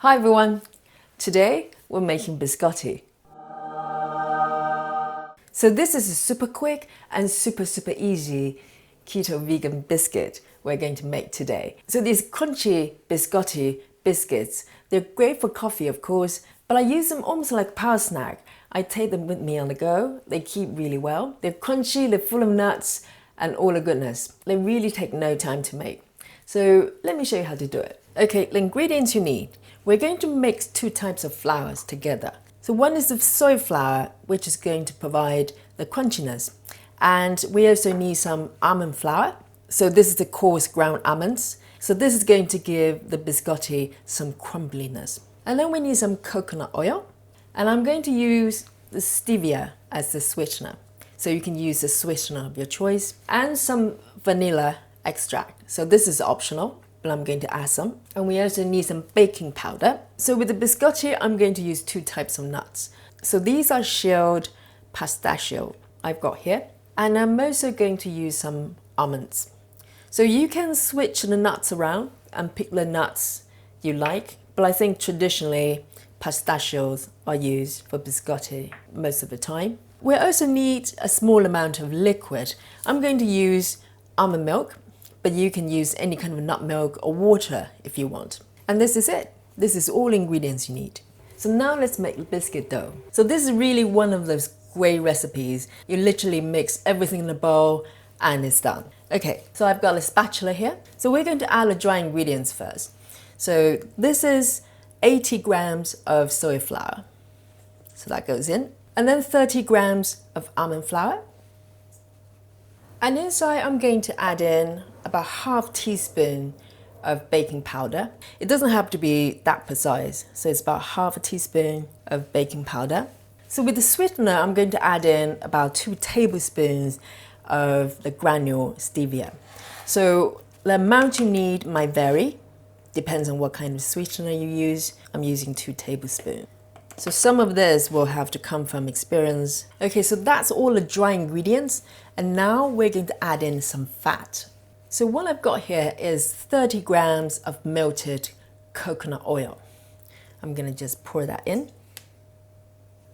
Hi everyone! Today we're making biscotti. So this is a super quick and super easy keto vegan biscuit we're going to make today. So these crunchy biscotti biscuits, they're great for coffee of course, but I use them almost like a power snack. I take them with me on the go. They keep really well. They're crunchy, they're full of nuts and all the goodness. They really take no time to make. So let me show you how to do it. Okay, the ingredients you need. We're going to mix two types of flours together. So one is the soy flour, which is going to provide the crunchiness. And we also need some almond flour. So this is the coarse ground almonds. So this is going to give the biscotti some crumbliness. And then we need some coconut oil. And I'm going to use the stevia as the sweetener. So you can use the sweetener of your choice. And some vanilla extract. So this is optional, but I'm going to add some. And we also need some baking powder. So with the biscotti, I'm going to use two types of nuts. So these are shelled pistachio I've got here. And I'm also going to use some almonds. So you can switch the nuts around and pick the nuts you like. But I think traditionally pistachios are used for biscotti most of the time. We also need a small amount of liquid. I'm going to use almond milk, but you can use any kind of nut milk or water if you want. And this is it. This is all ingredients you need. So now let's make the biscuit dough. So this is really one of those great recipes. You literally mix everything in a bowl and it's done. Okay, so I've got a spatula here. So we're going to add the dry ingredients first. So this is 80 grams of soy flour. So that goes in. And then 30 grams of almond flour. And inside I'm going to add in about half teaspoon of baking powder. It doesn't have to be that precise, so it's about half a teaspoon of baking powder. So with the sweetener, I'm going to add in about 2 tablespoons of the granule stevia. So the amount you need might vary, depends on what kind of sweetener you use. I'm using 2 tablespoons. So some of this will have to come from experience. Okay, so that's all the dry ingredients. And now we're going to add in some fat. So what I've got here is 30 grams of melted coconut oil. I'm going to just pour that in.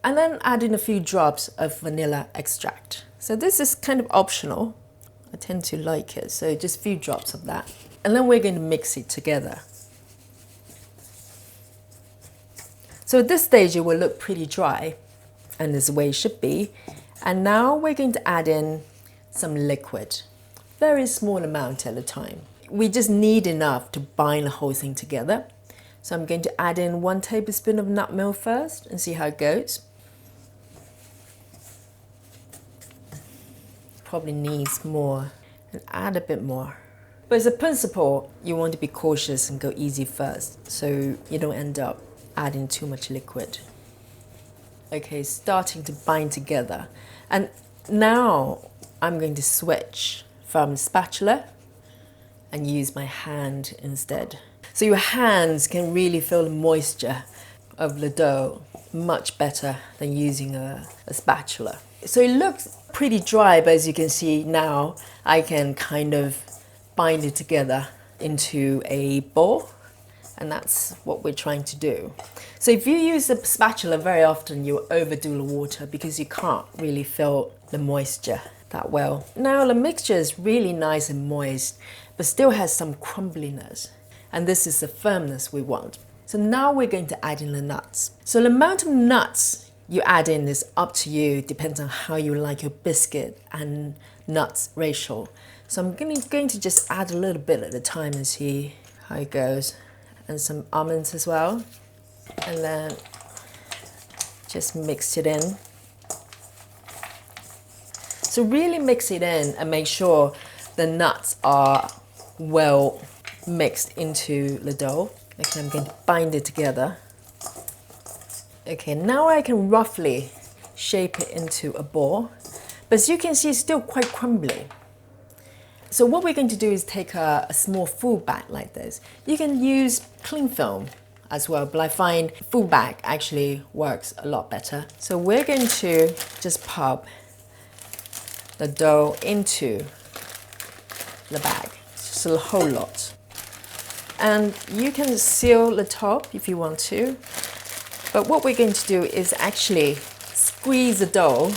And then add in a few drops of vanilla extract. So this is kind of optional. I tend to like it, so just a few drops of that. And then we're going to mix it together. So at this stage, it will look pretty dry, and this is the way it should be. And now we're going to add in some liquid, very small amount at a time. We just need enough to bind the whole thing together. So I'm going to add in 1 tablespoon of nut milk first and see how it goes. Probably needs more, and add a bit more. But as a principle, you want to be cautious and go easy first, so you don't end up adding too much liquid. Okay, starting to bind together. And now I'm going to switch from spatula and use my hand instead. So your hands can really feel the moisture of the dough much better than using a spatula. So it looks pretty dry, but as you can see now, I can kind of bind it together into a ball. And that's what we're trying to do. So if you use a spatula very often, you'll overdo the water because you can't really feel the moisture that well. Now the mixture is really nice and moist, but still has some crumbliness. And this is the firmness we want. So now we're going to add in the nuts. So the amount of nuts you add in is up to you, depends on how you like your biscuit and nuts ratio. So I'm going to just add a little bit at a time and see how it goes. And some almonds as well, and then just mix it in. So really mix it in and make sure the nuts are well mixed into the dough. Okay, I'm going to bind it together. Okay, now I can roughly shape it into a ball, but as you can see, it's still quite crumbly. So what we're going to do is take a small food bag like this. You can use cling film as well, but I find food bag actually works a lot better. So we're going to just pop the dough into the bag, just a whole lot. And you can seal the top if you want to. But what we're going to do is actually squeeze the dough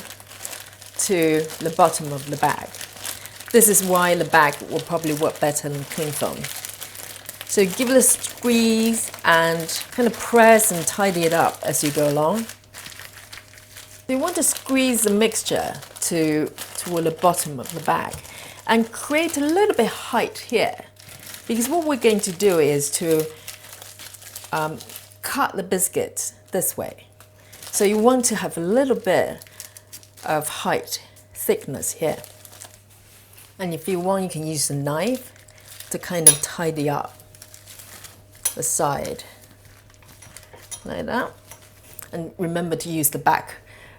to the bottom of the bag. This is why the bag will probably work better than cling film. So give it a squeeze and kind of press and tidy it up as you go along. You want to squeeze the mixture toward the bottom of the bag and create a little bit of height here. Because what we're going to do is to cut the biscuit this way. So you want to have a little bit of height, thickness here. And if you want, you can use a knife to kind of tidy up the side, like that. And remember to use the back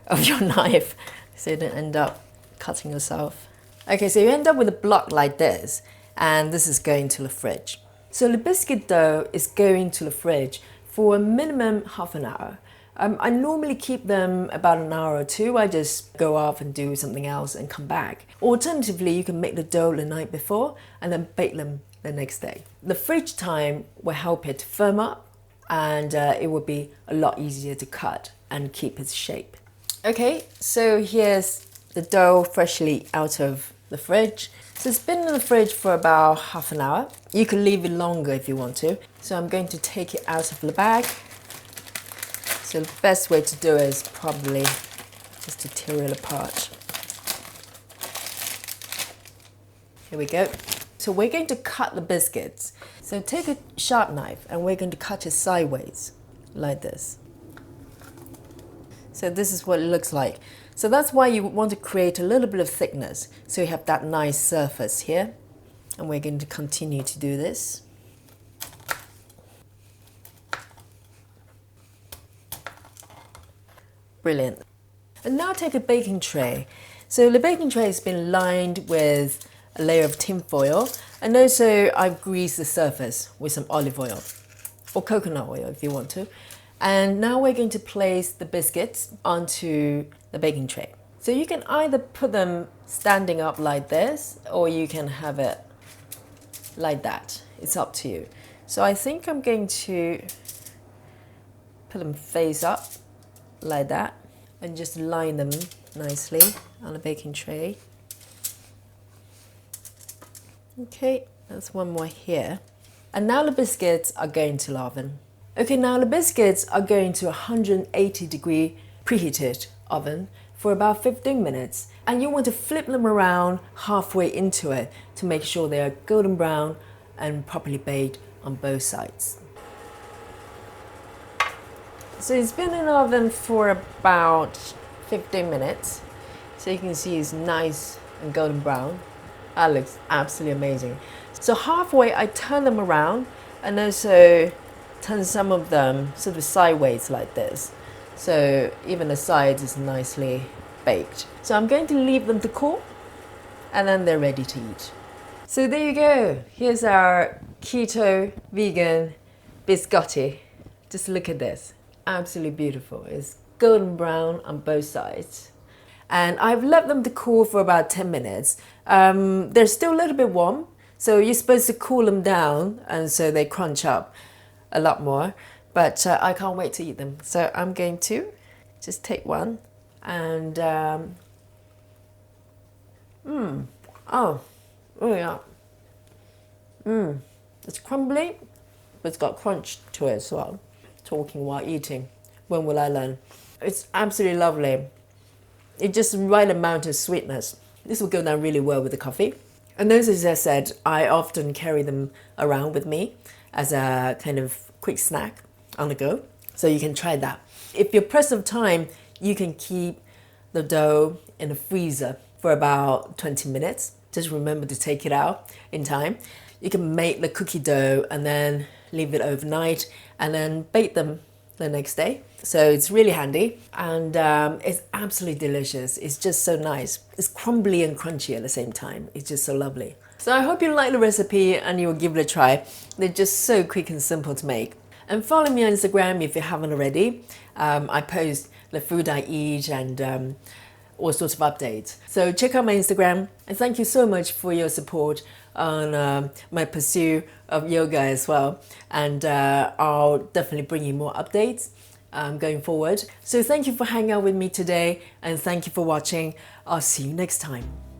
of your knife so you don't end up cutting yourself. Okay, so you end up with a block like this, and this is going to the fridge. So the biscuit dough is going to the fridge for a minimum half an hour. I normally keep them about an hour or two. I just go off and do something else and come back. Alternatively, you can make the dough the night before and then bake them the next day. The fridge time will help it to firm up, and it will be a lot easier to cut and keep its shape. Okay, so here's the dough freshly out of the fridge. So it's been in the fridge for about half an hour. You can leave it longer if you want to. So I'm going to take it out of the bag. So the best way to do it is probably just to tear it apart. Here we go. So we're going to cut the biscuits. So take a sharp knife and we're going to cut it sideways, like this. So this is what it looks like. So that's why you want to create a little bit of thickness, so you have that nice surface here. And we're going to continue to do this. Brilliant. And now take a baking tray. So the baking tray has been lined with a layer of tin foil, and also I've greased the surface with some olive oil or coconut oil if you want to. And now we're going to place the biscuits onto the baking tray. So you can either put them standing up like this, or you can have it like that. It's up to you. So I think I'm going to put them face up like that and just line them nicely on the baking tray. Okay, that's one more here. And now the biscuits are going to the oven. Okay, now the biscuits are going to 180-degree preheated oven for about 15 minutes. And you want to flip them around halfway into it to make sure they are golden brown and properly baked on both sides. So it's been in the oven for about 15 minutes. So you can see it's nice and golden brown. That looks absolutely amazing. So halfway I turn them around and also turn some of them sort of sideways like this. So even the sides is nicely baked. So I'm going to leave them to cool and then they're ready to eat. So there you go. Here's our keto vegan biscotti. Just look at this. Absolutely beautiful. It's golden brown on both sides. And I've left them to cool for about 10 minutes. They're still a little bit warm, so you're supposed to cool them down and so they crunch up a lot more. But I can't wait to eat them. So I'm going to just take one and oh yeah. It's crumbly, but it's got crunch to it as well. Talking while eating. When will I learn? It's absolutely lovely. It's just the right amount of sweetness. This will go down really well with the coffee. And those, as I said, I often carry them around with me as a kind of quick snack on the go. So you can try that. If you're pressed of time, you can keep the dough in the freezer for about 20 minutes. Just remember to take it out in time. You can make the cookie dough and then leave it overnight and then bake them the next day. So it's really handy and it's absolutely delicious. It's just so nice. It's crumbly and crunchy at the same time. It's just so lovely. So I hope you like the recipe and you will give it a try. They're just so quick and simple to make. And follow me on Instagram if you haven't already. I post the food I eat and all sorts of updates. So check out my Instagram, and thank you so much for your support on my pursuit of yoga as well. And I'll definitely bring you more updates going forward. So thank you for hanging out with me today, and thank you for watching. I'll see you next time.